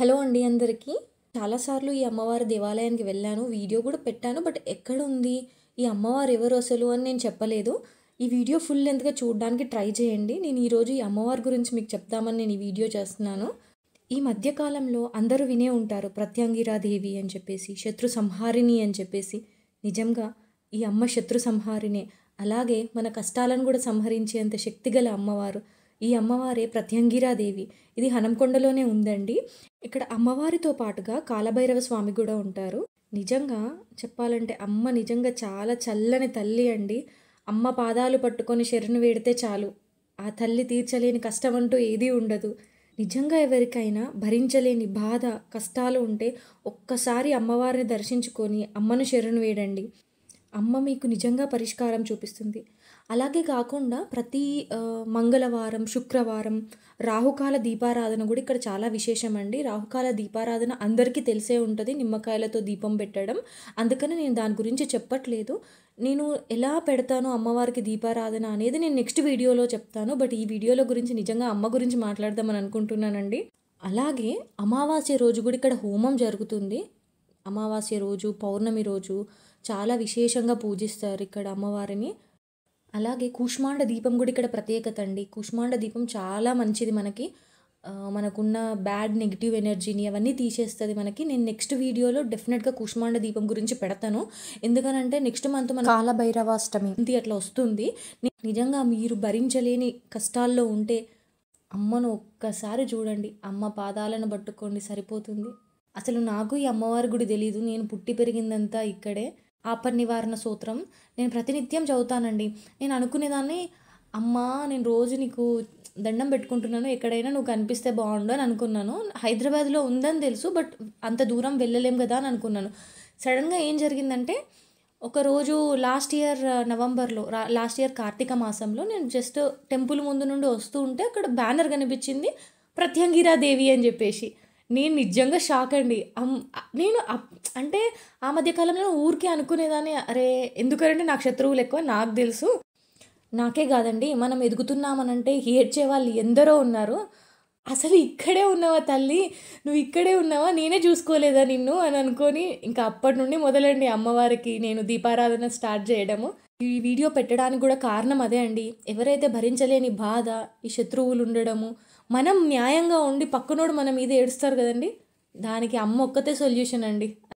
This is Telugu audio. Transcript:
హలో అండి అందరికీ. చాలాసార్లు ఈ అమ్మవారి దేవాలయానికి వెళ్ళాను. వీడియో కూడా పెట్టాను. బట్ ఎక్కడుంది? ఈ అమ్మవారు ఎవరు అసలు అని నేను చెప్పలేదు. ఈ వీడియో ఫుల్ లెంత్‌గా చూడడానికి ట్రై చేయండి. నేను ఈరోజు ఈ అమ్మవారి గురించి మీకు చెప్దామని నేను ఈ వీడియో చేస్తున్నాను. ఈ మధ్య కాలంలో అందరూ వినే ఉంటారు ప్రత్యంగిరాదేవి అని చెప్పేసి, శత్రు సంహారిణి అని చెప్పేసి. నిజంగా ఈ అమ్మ శత్రు సంహారిణే. అలాగే మన కష్టాలను కూడా సంహరించేంత శక్తిగల అమ్మవారు. ఈ అమ్మవారే ప్రత్యంగిరాదేవి. ఇది హనంకొండలోనే ఉందండి. ఇక్కడ అమ్మవారితో పాటుగా కాలభైరవ స్వామి కూడా ఉంటారు. నిజంగా చెప్పాలంటే అమ్మ నిజంగా చాలా చల్లని తల్లి అండి. అమ్మ పాదాలు పట్టుకొని శరణు వేడితే చాలు, ఆ తల్లి తీర్చలేని కష్టం అంటూ ఏదీ ఉండదు. నిజంగా ఎవరికైనా భరించలేని బాధ, కష్టాలు ఉంటే ఒక్కసారి అమ్మవారిని దర్శించుకొని అమ్మను శరణు వేడండి. అమ్మ మీకు నిజంగా పరిష్కారం చూపిస్తుంది. అలాగే కాకుండా ప్రతి మంగళవారం, శుక్రవారం రాహుకాల దీపారాధన కూడా ఇక్కడ చాలా విశేషం అండి. రాహుకాల దీపారాధన అందరికీ తెలిసే ఉంటుంది, నిమ్మకాయలతో దీపం పెట్టడం. అందుకని నేను దాని గురించి చెప్పట్లేదు. నేను ఎలా పెడతాను అమ్మవారికి దీపారాధన అనేది నేను నెక్స్ట్ వీడియోలో చెప్తాను. బట్ ఈ వీడియోలో గురించి నిజంగా అమ్మ గురించి మాట్లాడదామని అనుకుంటున్నానండి. అలాగే అమావాస్య రోజు కూడా ఇక్కడ హోమం జరుగుతుంది. అమావాస్య రోజు, పౌర్ణమి రోజు చాలా విశేషంగా పూజిస్తారు ఇక్కడ అమ్మవారిని. అలాగే కూష్మాండ దీపం కూడా ఇక్కడ ప్రత్యేకత అండి. కూష్మాండ దీపం చాలా మంచిది మనకి. మనకున్న బ్యాడ్ నెగిటివ్ ఎనర్జీని అవన్నీ తీసేస్తుంది మనకి. నేను నెక్స్ట్ వీడియోలో డెఫినెట్గా కూష్మాండ దీపం గురించి పెడతాను. ఎందుకనంటే నెక్స్ట్ మంత్ మన కాలభైరవాష్టమి అట్లా వస్తుంది. నిజంగా మీరు భరించలేని కష్టాల్లో ఉంటే అమ్మను ఒక్కసారి చూడండి, అమ్మ పాదాలను పట్టుకోండి, సరిపోతుంది. అసలు నాకు ఈ అమ్మవారి గుడి తెలీదు. నేను పుట్టి పెరిగిందంతా ఇక్కడే. ఆపన్నివారణ స్తోత్రం నేను ప్రతినిత్యం చదువుతానండి. నేను అనుకునేదాన్ని, అమ్మా నేను రోజు నీకు దండం పెట్టుకుంటున్నాను, ఎక్కడైనా నువ్వు కనిపిస్తే బాగుండు అని అనుకున్నాను. హైదరాబాద్లో ఉందని తెలుసు, బట్ అంత దూరం వెళ్ళలేం కదా అని అనుకున్నాను. సడన్గా ఏం జరిగిందంటే, ఒకరోజు లాస్ట్ ఇయర్ నవంబర్లో, లాస్ట్ ఇయర్ కార్తీక మాసంలో నేను జస్ట్ టెంపుల్ ముందు నుండి వస్తూ ఉంటే అక్కడ బ్యానర్ కనిపించింది, ప్రత్యంగిరాదేవి అని చెప్పేసి. నేను నిజంగా షాక్ అండి. నేను అంటే ఆ మధ్యకాలంలో ఊరికే అనుకునేదాన్ని, అరే ఎందుకంటే నాకు శత్రువులు ఎక్కువ, నాకు తెలుసు. నాకే కాదండి, మనం ఎదుగుతున్నామనంటే ఏడ్చే వాళ్ళు ఎందరో ఉన్నారు. అసలు ఇక్కడే ఉన్నావా తల్లి, నువ్వు ఇక్కడే ఉన్నావా, నేనే చూసుకోలేదా నిన్ను అని అనుకొని ఇంకా అప్పటి నుండి మొదలండి అమ్మవారికి నేను దీపారాధన స్టార్ట్ చేయడము. ఈ వీడియో పెట్టడానికి కూడా కారణం అదే అండి. ఎవరైతే భరించలేని బాధ, ఈ శత్రువులు ఉండడము, మనం న్యాయంగా ఉండి పక్కనోడు మన మీద ఏడుస్తారు కదండి, దానికి అమ్మ ఒక్కతే సొల్యూషన్ అండి.